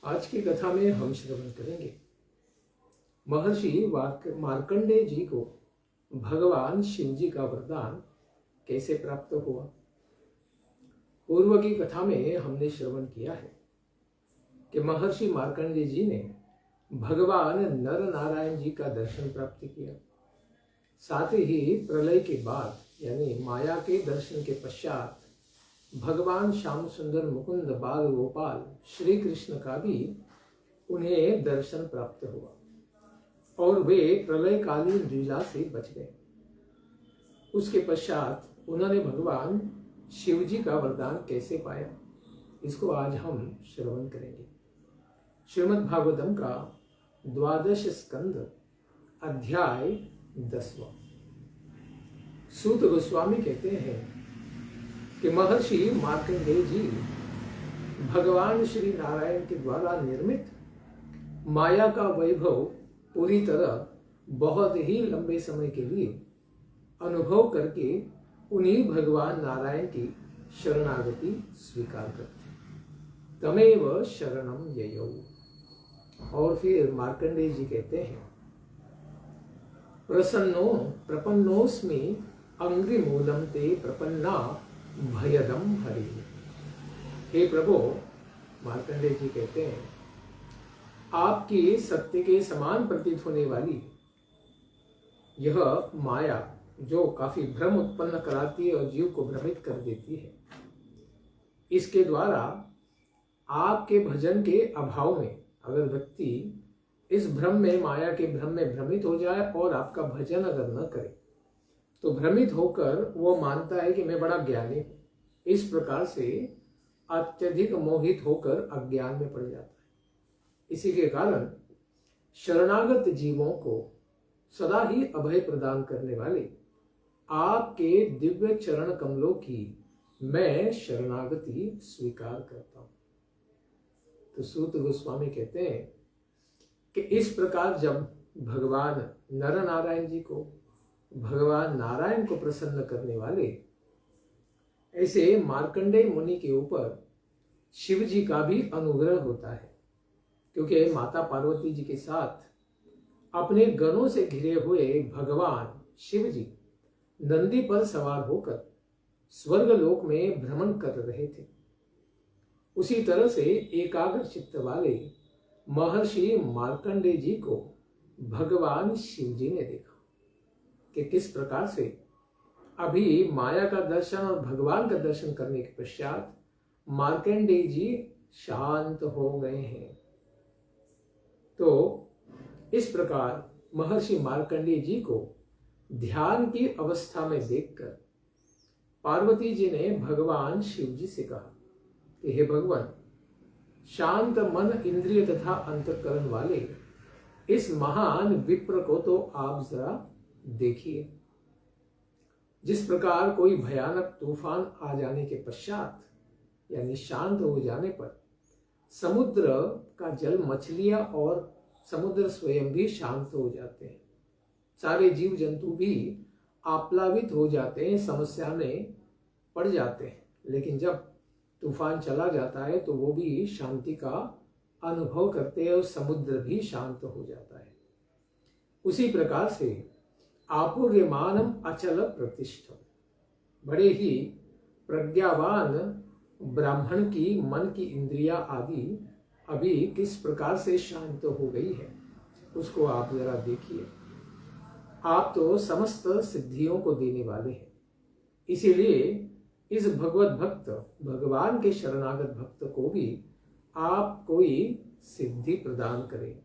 आज की कथा में हम श्रवण करेंगे महर्षि मार्कंडेय जी को भगवान शिव जी का वरदान कैसे प्राप्त हुआ। पूर्व की कथा में हमने श्रवण किया है कि महर्षि मार्कंडेय जी ने भगवान नर नारायण जी का दर्शन प्राप्त किया। साथ ही प्रलय के बाद यानी माया के दर्शन के पश्चात भगवान श्याम सुंदर मुकुंद बाल गोपाल श्री कृष्ण का भी उन्हें दर्शन प्राप्त हुआ और वे प्रलयकालीन लीला से बच गए। उसके पश्चात उन्होंने भगवान शिव जी का वरदान कैसे पाया, इसको आज हम श्रवण करेंगे। श्रीमद् भागवतम का 12 स्कंद अध्याय 10वां। सूत गोस्वामी कहते हैं कि महर्षि मार्कंडेय जी भगवान श्री नारायण के द्वारा निर्मित माया का वैभव पूरी तरह बहुत ही लंबे समय के लिए अनुभव करके उन्हीं भगवान नारायण की शरणागति स्वीकार करते। तमेव शरणम ययौ। और फिर मार्कंडेय जी कहते हैं, प्रसन्नो प्रपन्नोस्मि अंग्रिमूलम ते प्रपन्ना भयदम हरि। हे प्रभु, मार्कंडेय जी कहते हैं, आपकी सत्य के समान प्रतीत होने वाली यह माया जो काफी भ्रम उत्पन्न कराती है और जीव को भ्रमित कर देती है, इसके द्वारा आपके भजन के अभाव में अगर व्यक्ति इस भ्रम में माया के भ्रम में भ्रमित हो जाए और आपका भजन अगर न करे तो भ्रमित होकर वो मानता है कि मैं बड़ा ज्ञानी हूं। इस प्रकार से अत्यधिक मोहित होकर अज्ञान में पड़ जाता है। इसी के कारण शरणागत जीवों को सदा ही अभय प्रदान करने वाले आपके दिव्य चरण कमलों की मैं शरणागति स्वीकार करता हूं। तो सूत गोस्वामी कहते हैं कि इस प्रकार जब भगवान नर नारायण जी को भगवान नारायण को प्रसन्न करने वाले ऐसे मार्कंडेय मुनि के ऊपर शिव जी का भी अनुग्रह होता है, क्योंकि माता पार्वती जी के साथ अपने गणों से घिरे हुए भगवान शिव जी नंदी पर सवार होकर स्वर्ग लोक में भ्रमण कर रहे थे। उसी तरह से एकाग्र चित्त वाले महर्षि मार्कंडेय जी को भगवान शिव जी ने देखा कि किस प्रकार से अभी माया का दर्शन और भगवान का दर्शन करने के पश्चात मार्कंडेय जी शांत हो गए हैं। तो इस प्रकार महर्षि मार्कंडेय जी को ध्यान की अवस्था में देखकर पार्वती जी ने भगवान शिव जी से कहा कि हे भगवान, शांत मन इंद्रिय तथा अंतःकरण वाले इस महान विप्र को तो आप जरा देखिए। जिस प्रकार कोई भयानक तूफान आ जाने के पश्चात यानी शांत हो जाने पर समुद्र का जल, मछलियां और समुद्र स्वयं भी शांत हो जाते हैं, सारे जीव जंतु भी आप्लावित हो जाते हैं, समस्या में पड़ जाते हैं, लेकिन जब तूफान चला जाता है तो वो भी शांति का अनुभव करते हैं और समुद्र भी शांत हो जाता है। उसी प्रकार से आपूर्यमानम अचल प्रतिष्ठ, बड़े ही प्रज्ञावान ब्राह्मण की मन की इंद्रिया आदि अभी किस प्रकार से शांत हो गई है, उसको आप जरा देखिए। आप तो समस्त सिद्धियों को देने वाले हैं, इसीलिए इस भगवत भक्त भगवान के शरणागत भक्त को भी आप कोई सिद्धि प्रदान करें।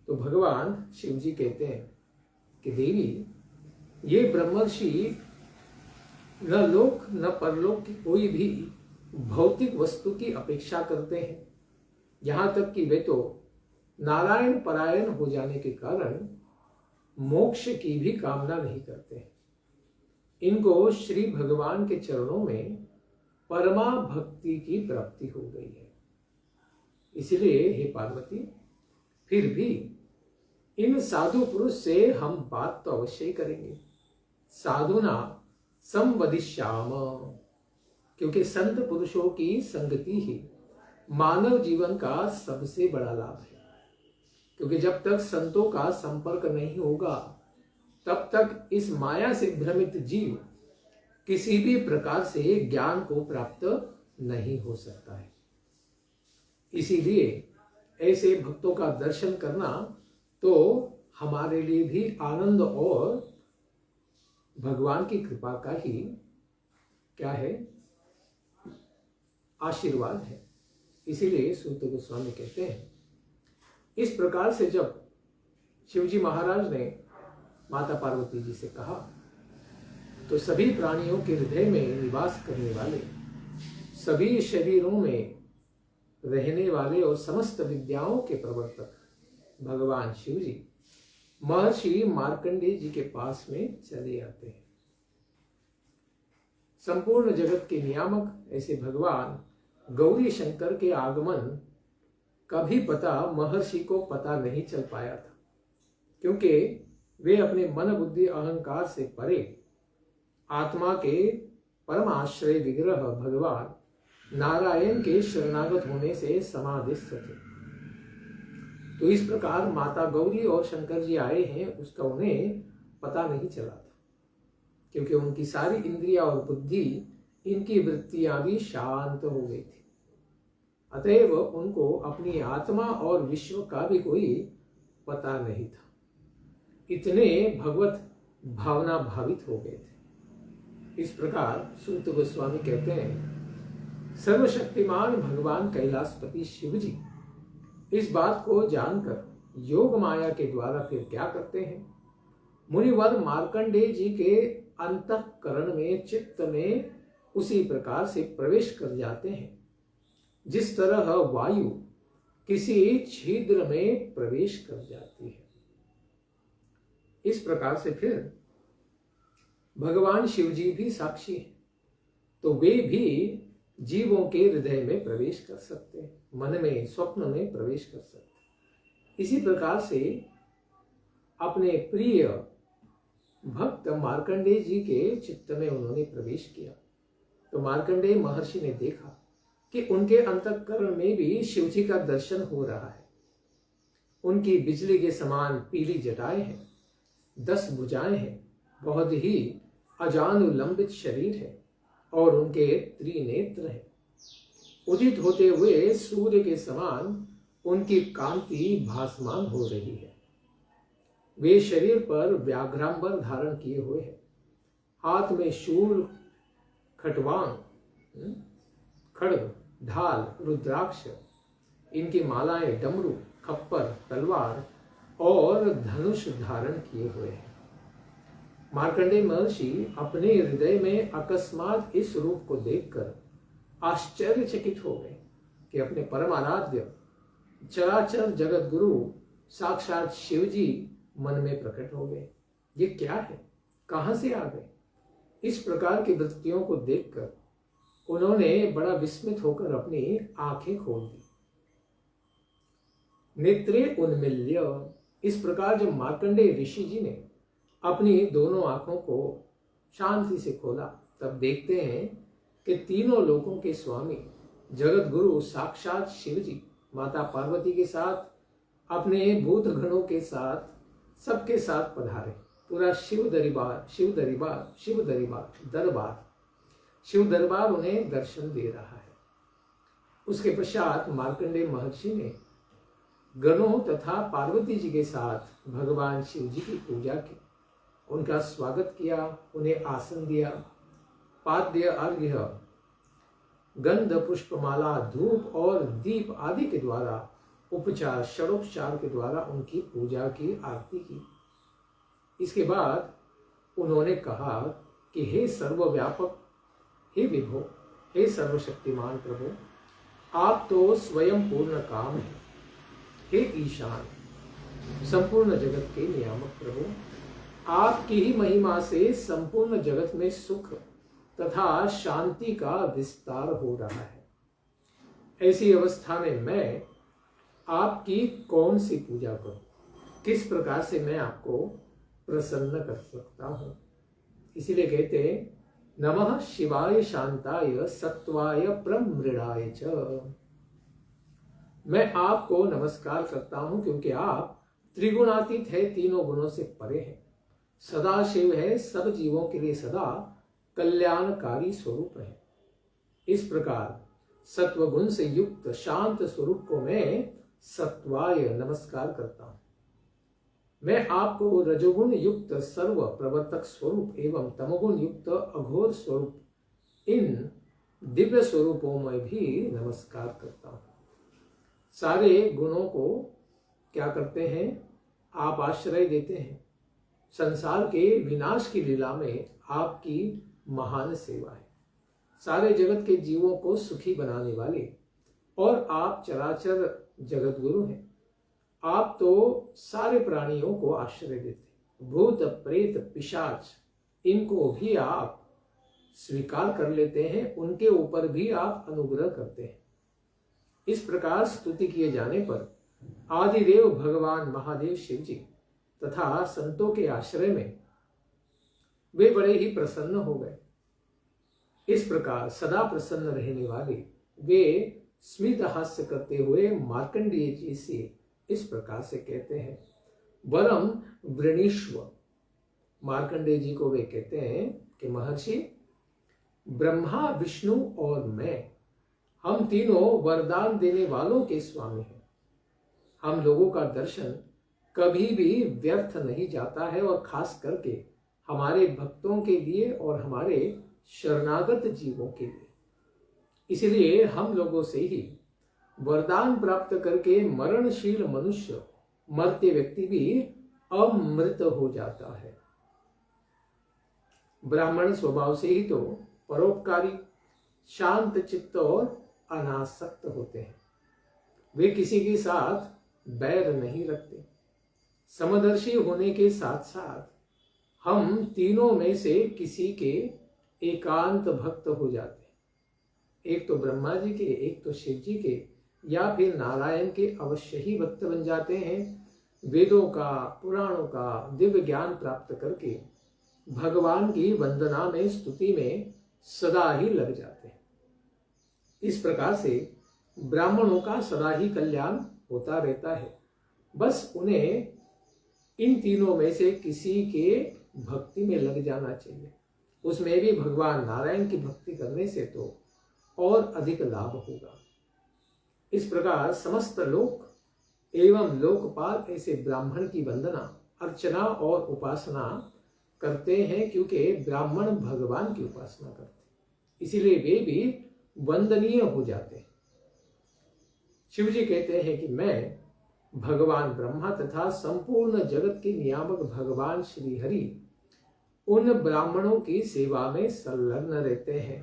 तो भगवान शिव जी कहते हैं कि देवी, ये ब्रह्मर्षि न लोक न परलोक की कोई भी भौतिक वस्तु की अपेक्षा करते हैं, यहां तक कि वे तो नारायण परायण हो जाने के कारण मोक्ष की भी कामना नहीं करते हैं। इनको श्री भगवान के चरणों में परमा भक्ति की प्राप्ति हो गई है। इसलिए हे पार्वती, फिर भी इन साधु पुरुष से हम बात तो अवश्य ही करेंगे। साधुना संवदिष्याम, क्योंकि संत पुरुषों की संगति ही मानव जीवन का सबसे बड़ा लाभ है, क्योंकि जब तक संतों का संपर्क नहीं होगा तब तक इस माया से भ्रमित जीव किसी भी प्रकार से ज्ञान को प्राप्त नहीं हो सकता है। इसीलिए ऐसे भक्तों का दर्शन करना तो हमारे लिए भी आनंद और भगवान की कृपा का ही क्या है, आशीर्वाद है। इसीलिए सूत गोस्वामी कहते हैं, इस प्रकार से जब शिवजी महाराज ने माता पार्वती जी से कहा तो सभी प्राणियों के हृदय में निवास करने वाले, सभी शरीरों में रहने वाले और समस्त विद्याओं के प्रवर्तक भगवान शिवजी महर्षि मार्कंडेय जी के पास में चले आते हैं। संपूर्ण जगत के नियामक ऐसे भगवान गौरी शंकर के आगमन का भी पता महर्षि को पता नहीं चल पाया था, क्योंकि वे अपने मन बुद्धि अहंकार से परे आत्मा के परम आश्रय विग्रह भगवान नारायण के शरणागत होने से समाधिस्थ थे। तो इस प्रकार माता गौरी और शंकर जी आए हैं उसका उन्हें पता नहीं चला था, क्योंकि उनकी सारी इंद्रिया और बुद्धि, इनकी वृत्तियां भी शांत हो गई थी। अतएव उनको अपनी आत्मा और विश्व का भी कोई पता नहीं था। इतने भगवत भावना भावित हो गए थे। इस प्रकार सूत गोस्वामी कहते हैं, सर्वशक्तिमान भगवान कैलाशपति शिव जी इस बात को जानकर योग माया के द्वारा फिर क्या करते हैं, मुनिवर मार्कंडेय जी के अंतःकरण में, चित्त में उसी प्रकार से प्रवेश कर जाते हैं जिस तरह वायु किसी छिद्र में प्रवेश कर जाती है। इस प्रकार से फिर भगवान शिव जी भी साक्षी हैं, तो वे भी जीवों के हृदय में प्रवेश कर सकते हैं, मन में, स्वप्न में प्रवेश कर सकते हैं। इसी प्रकार से अपने प्रिय भक्त मार्कंडेय जी के चित्त में उन्होंने प्रवेश किया। तो मार्कंडेय महर्षि ने देखा कि उनके अंतःकरण में भी शिव जी का दर्शन हो रहा है। उनकी बिजली के समान पीली जटाएं हैं, 10 भुजाएं हैं, बहुत ही अजानुलंबित शरीर है और उनके त्रिनेत्र हैं। उदित होते हुए सूर्य के समान उनकी कांति भासमान हो रही है। वे शरीर पर व्याघ्रांबर धारण किए हुए हैं, हाथ में शूल, खटवांग, खड्ग, ढाल, रुद्राक्ष, इनकी मालाएं, डमरू, खप्पर, तलवार और धनुष धारण किए हुए हैं। मार्कंडेय महर्षि अपने हृदय में अकस्मात इस रूप को देखकर आश्चर्यचकित हो गए कि अपने परम आराध्य चराचर जगत गुरु साक्षात शिव जी मन में प्रकट हो गए। ये क्या है, कहां से आ गए? इस प्रकार की वृत्तियों को देखकर उन्होंने बड़ा विस्मित होकर अपनी आंखें खोल दी। नेत्रे उन्मील्य, इस प्रकार जब मार्कंडेय ऋषि जी ने अपनी दोनों आंखों को शांति से खोला, तब देखते हैं कि तीनों लोकों के स्वामी जगत गुरु साक्षात शिव जी माता पार्वती के साथ, अपने भूत गणों के साथ, सबके साथ पधारे। पूरा शिव दरबार उन्हें दर्शन दे रहा है। उसके पश्चात मार्कंडेय महर्षि ने गणों तथा पार्वती जी के साथ भगवान शिव जी की पूजा की, उनका स्वागत किया, उन्हें आसन दिया, पाद्य, अर्घ्य, गंध, पुष्पमाला, धूप और दीप आदि के द्वारा उपचार, षडोपचार के द्वारा उनकी पूजा की, आरती की। इसके बाद उन्होंने कहा कि हे सर्वव्यापक, हे विभो, हे सर्वशक्तिमान प्रभु, आप तो स्वयं पूर्ण काम हैं। हे ईशान, संपूर्ण जगत के नियामक प्रभु, आपकी ही महिमा से संपूर्ण जगत में सुख तथा शांति का विस्तार हो रहा है। ऐसी अवस्था में मैं आपकी कौन सी पूजा करूं? किस प्रकार से मैं आपको प्रसन्न कर सकता हूं? इसीलिए कहते हैं, नमः शिवाय शांताय सत्वाय प्रमृणाय च। मैं आपको नमस्कार करता हूं क्योंकि आप त्रिगुणातीत है, तीनों गुणों से परे हैं, सदा शिव है, सब जीवों के लिए सदा कल्याणकारी स्वरूप है। इस प्रकार सत्वगुण से युक्त शांत स्वरूप को मैं सत्वाय नमस्कार करता हूं। मैं आपको रजोगुण युक्त सर्व प्रवर्तक स्वरूप एवं तमोगुण युक्त अघोर स्वरूप, इन दिव्य स्वरूपों में भी नमस्कार करता हूं। सारे गुणों को क्या करते हैं? आप आश्रय देते हैं। संसार के विनाश की लीला में आपकी महान सेवा है। सारे जगत के जीवों को सुखी बनाने वाले और आप चराचर जगत गुरु हैं। आप तो सारे प्राणियों को आश्रय देते हैं। भूत प्रेत पिशाच, इनको भी आप स्वीकार कर लेते हैं, उनके ऊपर भी आप अनुग्रह करते हैं। इस प्रकार स्तुति किए जाने पर आदिदेव भगवान महादेव शिव जी तथा संतों के आश्रय में वे बड़े ही प्रसन्न हो गए। इस प्रकार सदा प्रसन्न रहने वाले वे स्मित हास्य करते हुए मार्कंडेय जी से इस प्रकार से कहते हैं, वरम वृणीश्व। मार्कंडेय जी को वे कहते हैं कि महर्षि, ब्रह्मा, विष्णु और मैं, हम तीनों वरदान देने वालों के स्वामी हैं। हम लोगों का दर्शन कभी भी व्यर्थ नहीं जाता है, और खास करके हमारे भक्तों के लिए और हमारे शरणागत जीवों के लिए। इसलिए हम लोगों से ही वरदान प्राप्त करके मरणशील मनुष्य, मरते व्यक्ति भी अमृत हो जाता है। ब्राह्मण स्वभाव से ही तो परोपकारी, शांत चित्त और अनासक्त होते हैं। वे किसी के साथ बैर नहीं रखते। समदर्शी होने के साथ साथ हम तीनों में से किसी के एकांत भक्त हो जाते हैं। एक तो ब्रह्मा जी के, एक तो शिव जी के, या फिर नारायण के अवश्य ही भक्त बन जाते हैं। वेदों का, पुराणों का दिव्य ज्ञान प्राप्त करके भगवान की वंदना में, स्तुति में सदा ही लग जाते हैं। इस प्रकार से ब्राह्मणों का सदा ही कल्याण होता रहता है। बस उन्हें इन तीनों में से किसी के भक्ति में लग जाना चाहिए। उसमें भी भगवान नारायण की भक्ति करने से तो और अधिक लाभ होगा। इस प्रकार समस्त लोक एवं लोकपाल ऐसे ब्राह्मण की वंदना, अर्चना और उपासना करते हैं, क्योंकि ब्राह्मण भगवान की उपासना करते हैं, इसीलिए वे भी वंदनीय हो जाते हैं। शिव जी कहते हैं कि मैं भगवान ब्रह्मा तथा संपूर्ण जगत के नियामक भगवान श्री हरि उन ब्राह्मणों की सेवा में संलग्न रहते हैं,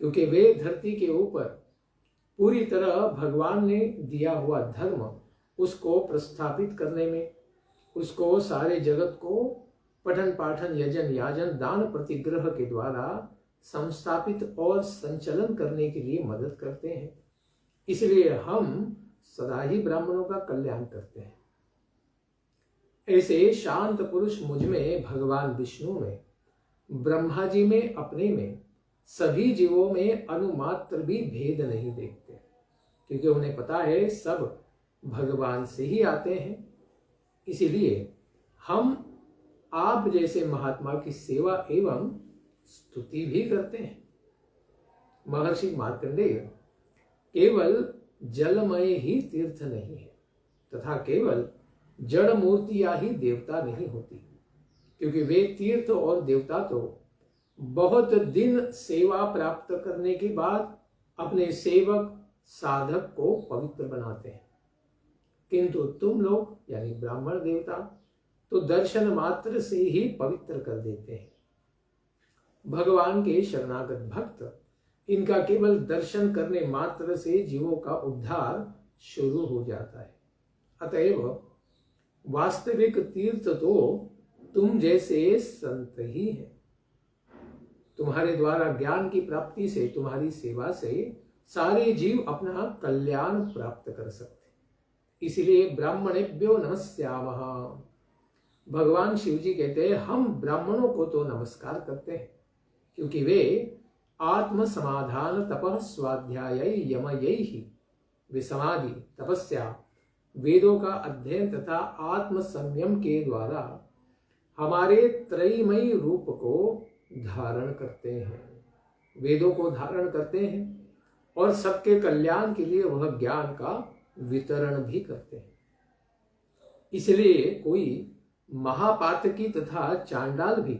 क्योंकि वे धरती के ऊपर पूरी तरह भगवान ने दिया हुआ धर्म, उसको प्रस्थापित करने में, उसको सारे जगत को पठन पाठन यजन याजन दान प्रतिग्रह के द्वारा संस्थापित और संचलन करने के लिए मदद करते हैं। इसलिए हम सदा ही ब्राह्मणों का कल्याण करते हैं। ऐसे शांत पुरुष मुझ में, भगवान विष्णु में, ब्रह्मा जी में, अपने में, सभी जीवों में अनुमात्र भी भेद नहीं देखते, क्योंकि उन्हें पता है सब भगवान से ही आते हैं। इसीलिए हम आप जैसे महात्मा की सेवा एवं स्तुति भी करते हैं। महर्षि मार्कंडेय केवल जलमय ही तीर्थ नहीं है, तथा केवल जड़ मूर्तियां ही देवता नहीं होती, क्योंकि वे तीर्थ और देवता तो बहुत दिन सेवा प्राप्त करने के बाद अपने सेवक साधक को पवित्र बनाते हैं। किंतु तुम लोग यानी ब्राह्मण देवता तो दर्शन मात्र से ही पवित्र कर देते हैं। भगवान के शरणागत भक्त, इनका केवल दर्शन करने मात्र से जीवों का उद्धार शुरू हो जाता है। अतएव वास्तविक तीर्थ तो तुम जैसे संत ही हैं। तुम्हारे द्वारा ज्ञान की प्राप्ति से, तुम्हारी सेवा से सारे जीव अपना कल्याण प्राप्त कर सकते। इसलिए ब्राह्मणेभ्यो नमस्यामः। भगवान शिव जी कहते हैं हम ब्राह्मणों को तो नमस्कार करते हैं, क्योंकि वे आत्म समाधान तपः स्वाध्याय यमयैहि वे समाधि, तपस्या, वेदों का अध्ययन तथा आत्म संयम के द्वारा हमारे त्रयमयी रूप को धारण करते हैं, वेदों को धारण करते हैं और सबके कल्याण के लिए वह ज्ञान का वितरण भी करते हैं। इसलिए कोई महापातकी तथा चांडाल भी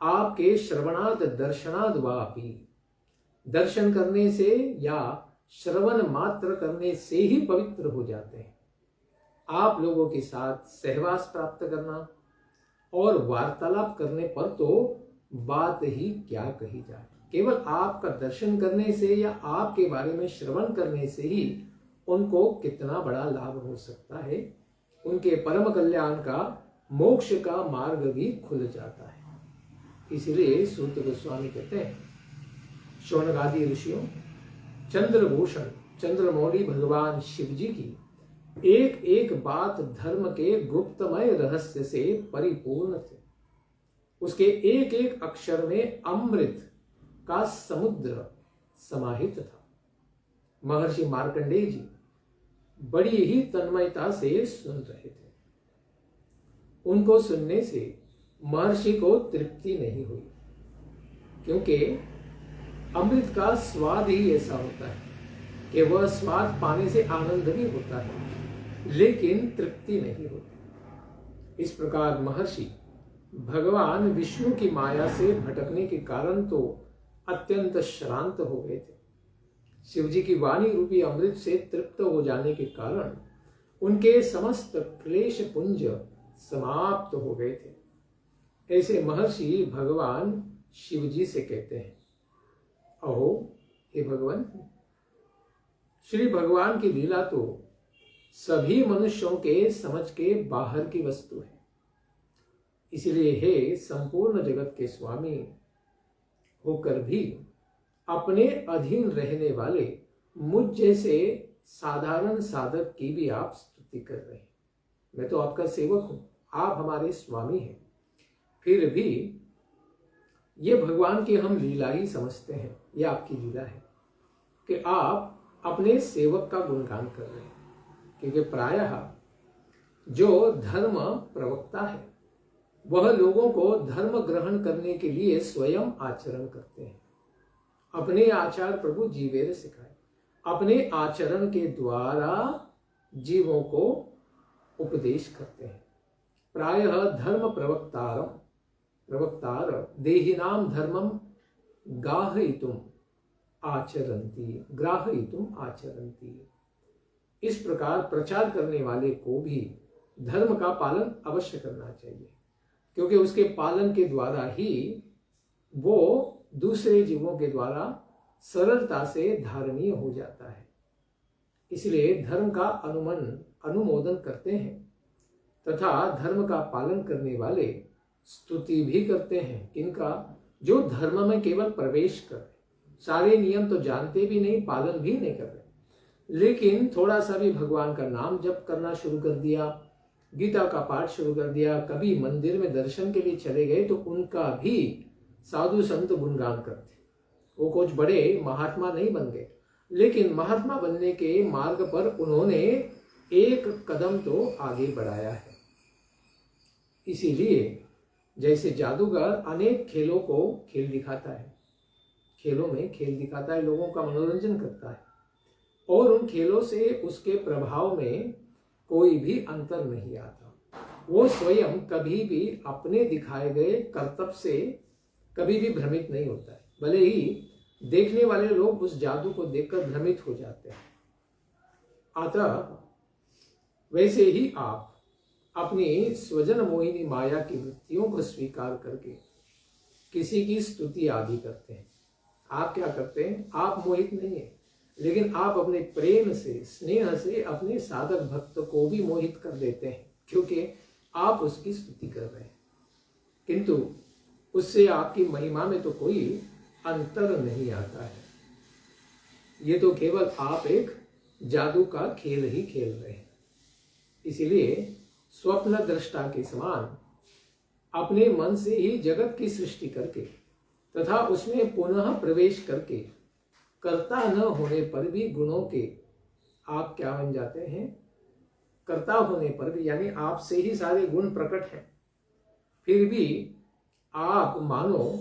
आपके श्रवणाद दर्शनाद वापी, दर्शन करने से या श्रवण मात्र करने से ही पवित्र हो जाते हैं। आप लोगों के साथ सहवास प्राप्त करना और वार्तालाप करने पर तो बात ही क्या कही जाए। केवल आपका दर्शन करने से या आपके बारे में श्रवण करने से ही उनको कितना बड़ा लाभ हो सकता है। उनके परम कल्याण का, मोक्ष का मार्ग भी खुल जाता है। इसलिए सूत गोस्वामी कहते हैं, शौनकादि ऋषियों, चंद्रभूषण चंद्रमौली भगवान शिव जी की एक एक बात धर्म के गुप्तमय रहस्य से परिपूर्ण थे। उसके एक एक अक्षर में अमृत का समुद्र समाहित था। महर्षि मार्कंडेय जी बड़ी ही तन्मयता से सुन रहे थे। उनको सुनने से महर्षि को तृप्ति नहीं हुई, क्योंकि अमृत का स्वाद ही ऐसा होता है कि वह स्वाद पाने से आनंद भी होता है, लेकिन तृप्ति नहीं होती। इस प्रकार महर्षि भगवान विष्णु की माया से भटकने के कारण तो अत्यंत श्रांत हो गए थे। शिव जी की वाणी रूपी अमृत से तृप्त हो जाने के कारण उनके समस्त क्लेश पुंज समाप्त हो गए थे। ऐसे महर्षि भगवान शिव जी से कहते हैं, अहो हे भगवान, श्री भगवान की लीला तो सभी मनुष्यों के समझ के बाहर की वस्तु है। इसलिए हे संपूर्ण जगत के स्वामी होकर भी अपने अधीन रहने वाले मुझ जैसे साधारण साधक की भी आप स्तुति कर रहे हैं। मैं तो आपका सेवक हूं, आप हमारे स्वामी हैं, फिर भी ये भगवान की हम लीला ही समझते हैं। ये आपकी लीला है कि आप अपने सेवक का गुणगान कर रहे हैं, क्योंकि प्रायः जो धर्म प्रवक्ता है वह लोगों को धर्म ग्रहण करने के लिए स्वयं आचरण करते हैं। अपने आचार प्रभु जीवेर सिखाए, अपने आचरण के द्वारा जीवों को उपदेश करते हैं। प्रायः धर्म प्रवक्तार देहिनाम धर्मम ग्राहयितुम आचरन्ति। इस प्रकार प्रचार करने वाले को भी धर्म का पालन अवश्य करना चाहिए, क्योंकि उसके पालन के द्वारा ही वो दूसरे जीवों के द्वारा सरलता से धारणीय हो जाता है। इसलिए धर्म का अनुमोदन करते हैं तथा धर्म का पालन करने वाले स्तुति भी करते हैं। किनका? जो धर्म में केवल प्रवेश कर रहे, सारे नियम तो जानते भी नहीं, पालन भी नहीं कर रहे, लेकिन थोड़ा सा भी भगवान का नाम जप करना शुरू कर दिया, गीता का पाठ शुरू कर दिया, कभी मंदिर में दर्शन के लिए चले गए तो उनका भी साधु संत गुणगान करते। वो कुछ बड़े महात्मा नहीं बन गए, लेकिन महात्मा बनने के मार्ग पर उन्होंने एक कदम तो आगे बढ़ाया है। इसीलिए जैसे जादूगर अनेक खेलों को खेल दिखाता है, खेलों में खेल दिखाता है, लोगों का मनोरंजन करता है, और उन खेलों से उसके प्रभाव में कोई भी अंतर नहीं आता। वो स्वयं कभी भी अपने दिखाए गए कर्तव्य से कभी भी भ्रमित नहीं होता है, भले ही देखने वाले लोग उस जादू को देखकर भ्रमित हो जाते हैं। अतः वैसे ही आप अपनी स्वजन मोहिनी माया की वृत्तियों को स्वीकार करके किसी की स्तुति आदि करते हैं। आप क्या करते हैं? आप मोहित नहीं है, लेकिन आप अपने प्रेम से, स्नेह से अपने साधक भक्त को भी मोहित कर देते हैं, क्योंकि आप उसकी स्तुति कर रहे हैं। किंतु उससे आपकी महिमा में तो कोई अंतर नहीं आता है। ये तो केवल आप एक जादू का खेल ही खेल रहे हैं। इसीलिए स्वप्न दृष्टा के समान अपने मन से ही जगत की सृष्टि करके तथा उसमें पुनः प्रवेश करके कर्ता न होने पर भी गुणों के आप क्या बन जाते हैं? कर्ता होने पर भी, यानी आपसे ही सारे गुण प्रकट हैं, फिर भी आप मानो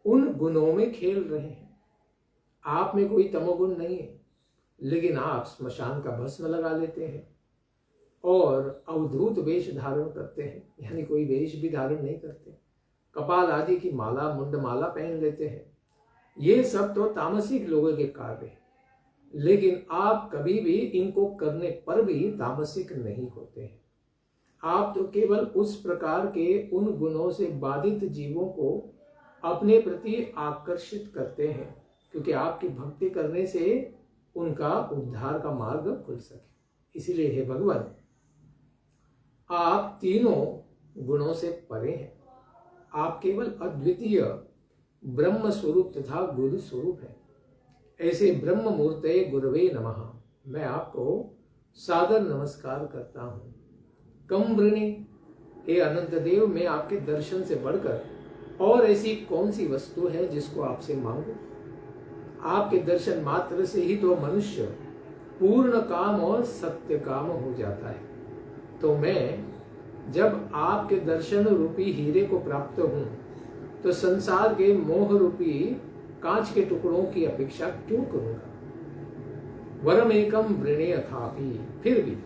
उन गुणों में खेल रहे हैं। आप में कोई तमोगुण नहीं है, लेकिन आप स्मशान का भस्म लगा लेते हैं और अवधूत वेश धारण करते हैं, यानी कोई वेश भी धारण नहीं करते, कपाल आदि की माला, मुंडमाला पहन लेते हैं। ये सब तो तामसिक लोगों के कार्य हैं, लेकिन आप कभी भी इनको करने पर भी तामसिक नहीं होते हैं। आप तो केवल उस प्रकार के उन गुणों से बाधित जीवों को अपने प्रति आकर्षित करते हैं, क्योंकि आपकी भक्ति करने से उनका उद्धार का मार्ग खुल सके। इसीलिए हे भगवान, आप तीनों गुणों से परे हैं। आप केवल अद्वितीय ब्रह्म स्वरूप तथा गुरु स्वरूप है। ऐसे ब्रह्म मूर्ते गुरवे नमः, मैं आपको सादर नमस्कार करता हूँ। कम वृणे, हे अनंत देव, मैं आपके दर्शन से बढ़कर और ऐसी कौन सी वस्तु है जिसको आपसे मांगू? आपके दर्शन मात्र से ही तो मनुष्य पूर्ण काम और सत्य काम हो जाता है। तो मैं जब आपके दर्शन रूपी हीरे को प्राप्त हूं, तो संसार के मोह रूपी कांच के टुकड़ों की अपेक्षा क्यों करूंगा? वरम एकम वृणे अथापि, फिर भी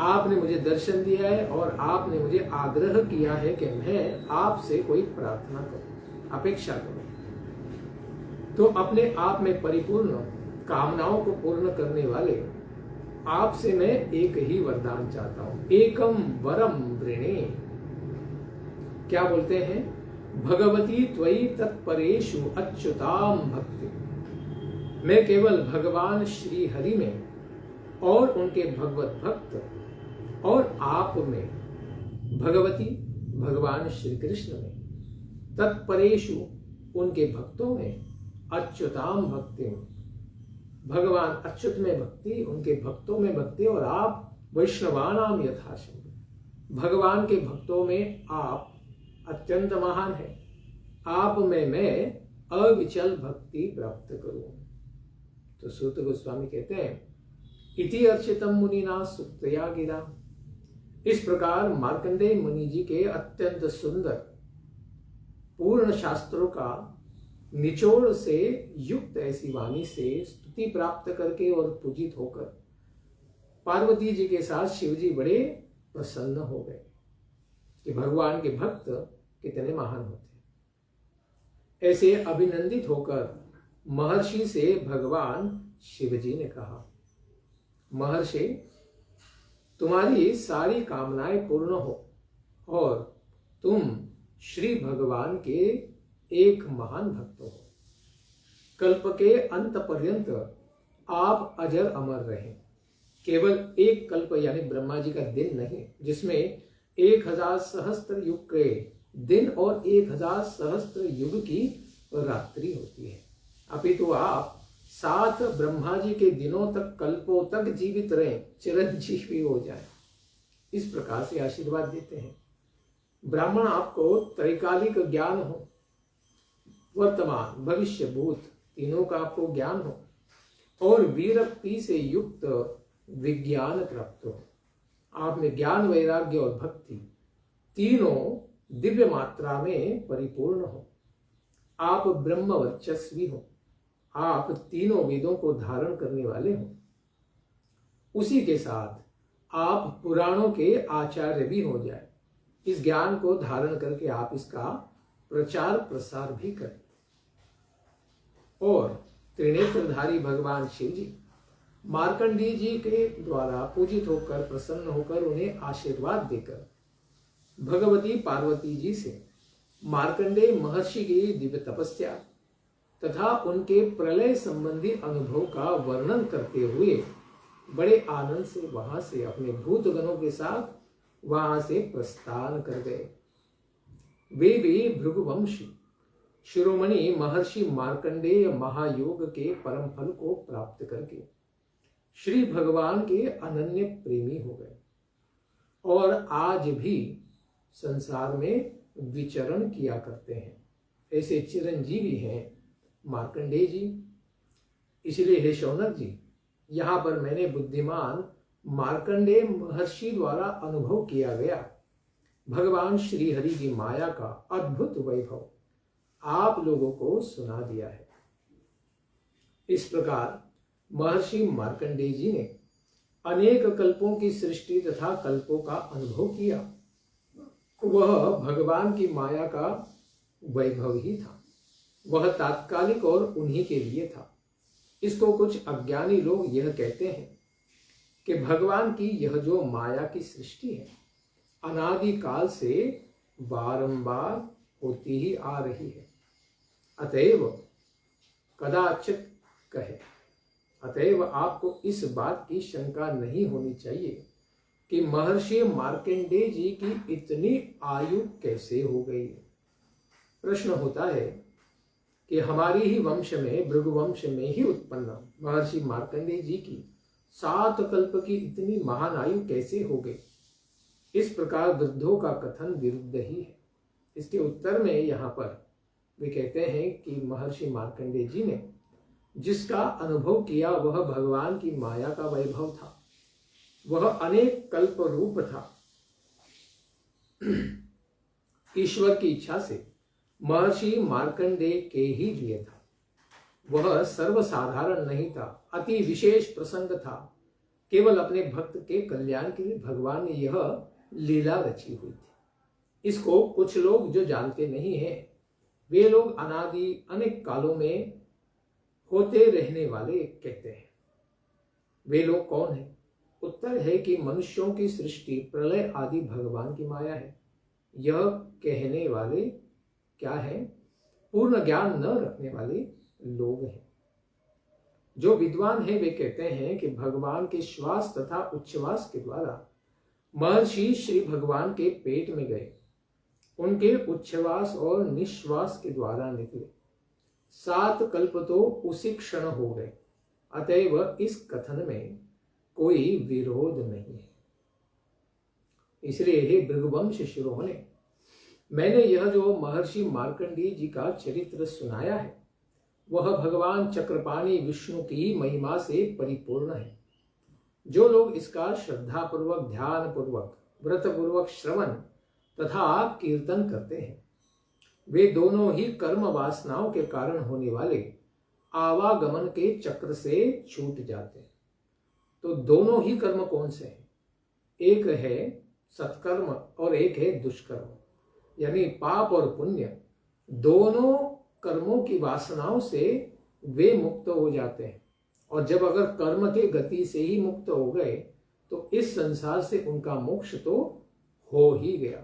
आपने मुझे दर्शन दिया है और आपने मुझे आग्रह किया है कि मैं आपसे कोई प्रार्थना करूं, अपेक्षा करूं। तो अपने आप में परिपूर्ण कामनाओं को पूर्ण करने वाले आपसे मैं एक ही वरदान चाहता हूं। एकम वरम वृणे, क्या बोलते हैं? भगवती त्वयि तत्परेषु अच्युताम भक्ति, मैं केवल भगवान श्री हरि में और उनके भगवत भक्त और आप में, भगवती भगवान श्री कृष्ण में, तत्परेषु उनके भक्तों में, अच्युताम भक्ति, भगवान अच्युत में भक्ति, उनके भक्तों में भक्ति, और आप वैष्णवानाम यथाशक्ति, भगवान के भक्तों में आप अत्यंत महान है। आप में मैं अविचल भक्ति प्राप्त करूं। तो सूत गोस्वामी कहते हैं, इति अर्चितम मुनिना सुक्तया गिरा। इस प्रकार मार्कंडेय मुनि जी के अत्यंत सुंदर पूर्ण शास्त्रों का निचोड़ से युक्त ऐसी वाणी से स्तुति प्राप्त करके और पूजित होकर पार्वती जी के साथ शिव जी बड़े प्रसन्न हो गए कि भगवान के भक्त कितने महान होते हैं। ऐसे अभिनंदित होकर महर्षि से भगवान शिव जी ने कहा, महर्षि, तुम्हारी सारी कामनाएं पूर्ण हो और तुम श्री भगवान के एक महान भक्त हो। कल्प के अंत पर्यंत आप अजर अमर रहे। केवल एक कल्प यानी ब्रह्मा जी का दिन नहीं, जिसमें 1000 सहस्त्र युग के दिन और 1000 सहस्त्र युग की रात्रि होती है, अपितु आप 7 ब्रह्मा जी के दिनों तक, कल्पों तक जीवित रहे, चिरंजीवी हो जाए, इस प्रकार से आशीर्वाद देते हैं। ब्राह्मण आपको त्रैकालिक ज्ञान हो, वर्तमान भविष्य भूत तीनों का आपको ज्ञान हो, और विरक्ति से युक्त विज्ञान प्राप्त हो। आप में ज्ञान, वैराग्य और भक्ति तीनों दिव्य मात्रा में परिपूर्ण हो। आप ब्रह्म वर्चस्वी हो। आप तीनों वेदों को धारण करने वाले हो। उसी के साथ आप पुराणों के आचार्य भी हो जाए। इस ज्ञान को धारण करके आप इसका प्रचार प्रसार भी करें। और त्रिनेत्रधारी भगवान शिव जी मार्कंडेय जी के द्वारा पूजित होकर, प्रसन्न होकर, उन्हें आशीर्वाद देकर भगवती पार्वती जी से मार्कंडेय महर्षि की दिव्य तपस्या तथा उनके प्रलय संबंधी अनुभव का वर्णन करते हुए बड़े आनंद से वहां से अपने भूतगणों के साथ वहां से प्रस्थान कर गए। वे भी भृगुवंशी शिरोमणि महर्षि मार्कंडेय महायोग के परम फल को प्राप्त करके श्री भगवान के अनन्य प्रेमी हो गए और आज भी संसार में विचरण किया करते हैं। ऐसे चिरंजीवी हैं मार्कंडेय जी। इसलिए हे शौनक जी, यहाँ पर मैंने बुद्धिमान मार्कंडेय महर्षि द्वारा अनुभव किया गया भगवान श्री हरि की माया का अद्भुत वैभव आप लोगों को सुना दिया है। इस प्रकार महर्षि मार्कंडेय जी ने अनेक कल्पों की सृष्टि तथा कल्पों का अनुभव किया। वह भगवान की माया का वैभव ही था, वह तात्कालिक और उन्हीं के लिए था। इसको कुछ अज्ञानी लोग यह कहते हैं कि भगवान की यह जो माया की सृष्टि है अनादि काल से बारंबार होती ही आ रही है, अतएव कदाचित कहे, अतएव आपको इस बात की शंका नहीं होनी चाहिए कि महर्षि मार्कंडेय जी की इतनी आयु कैसे हो गई। प्रश्न होता है कि हमारी ही वंश में, भृगुवंश में ही उत्पन्न महर्षि मार्कंडेय जी की 7 कल्प की इतनी महान आयु कैसे हो गई। इस प्रकार वृद्धों का कथन विरुद्ध ही है। इसके उत्तर में यहाँ पर वे कहते हैं कि महर्षि मार्कंडेय जी ने जिसका अनुभव किया वह भगवान की माया का वैभव था, वह अनेक कल्प रूप था। ईश्वर की इच्छा से महर्षि मार्कंडेय के ही लिए था। वह सर्वसाधारण नहीं था, अति विशेष प्रसंग था। केवल अपने भक्त के कल्याण के लिए भगवान ने यह लीला रची हुई थी। इसको कुछ लोग जो जानते नहीं हैं, वे लोग अनादि अनेक कालों में होते रहने वाले कहते हैं। वे लोग कौन हैं? उत्तर है कि मनुष्यों की सृष्टि प्रलय आदि भगवान की माया है। यह कहने वाले क्या है? पूर्ण ज्ञान न रखने वाले लोग हैं। जो विद्वान हैं वे कहते हैं कि भगवान के श्वास तथा उच्छ्वास के द्वारा महर्षि श्री भगवान के पेट में गए, उनके उच्छ्वास और निश्वास के द्वारा निकले। 7 कल्प तो उसी क्षण हो गए, अतएव इस कथन में कोई विरोध नहीं है। इसलिए हे भृगुवंश शिरोमणे, मैंने यह जो महर्षि मार्कंडेय जी का चरित्र सुनाया है वह भगवान चक्रपाणी विष्णु की महिमा से परिपूर्ण है। जो लोग इसका श्रद्धा पूर्वक, ध्यान पूर्वक, व्रत पूर्वक श्रवण तथा कीर्तन करते हैं, वे दोनों ही कर्म वासनाओं के कारण होने वाले आवागमन के चक्र से छूट जाते हैं। तो दोनों ही कर्म कौन से हैं? एक है सत्कर्म और एक है दुष्कर्म, यानी पाप और पुण्य। दोनों कर्मों की वासनाओं से वे मुक्त हो जाते हैं, और जब अगर कर्म के गति से ही मुक्त हो गए तो इस संसार से उनका मोक्ष तो हो ही गया।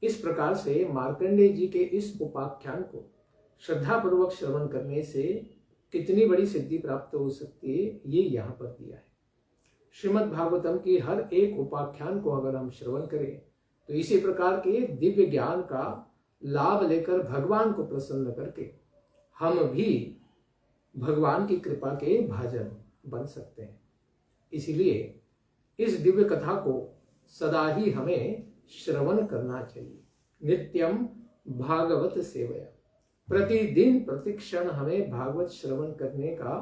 इस प्रकार से मार्कंडेय जी के इस उपाख्यान को श्रद्धा पूर्वक श्रवण करने से कितनी बड़ी सिद्धि प्राप्त हो सकती है, ये यहाँ पर दिया है। श्रीमद् भागवतम की हर एक उपाख्यान को अगर हम श्रवण करें तो इसी प्रकार के दिव्य ज्ञान का लाभ लेकर भगवान को प्रसन्न करके हम भी भगवान की कृपा के भाजन बन सकते हैं। इसलिए इस दिव्य कथा को सदा ही हमें श्रवण करना चाहिए। नित्यम भागवत सेवया, प्रतिदिन प्रतिक्षण हमें भागवत श्रवण करने का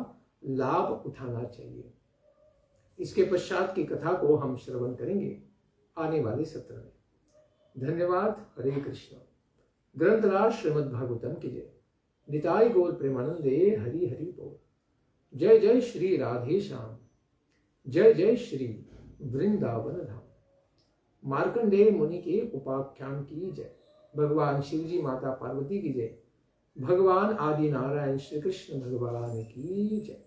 लाभ उठाना चाहिए। इसके पश्चात की कथा को हम श्रवण करेंगे आने वाले सत्र में। धन्यवाद। हरे कृष्ण। ग्रंथराज श्रीमद् भागवतम की जय। निताई गौर प्रेमानंदे हरि हरि बोल। जय जय श्री राधे श्याम, जय जय श्री वृंदावन धाम। मार्कंडेय मुनि के उपाख्यान की जय। भगवान शिव जी, माता पार्वती की जय। भगवान आदि नारायण श्री कृष्ण भगवान की जय।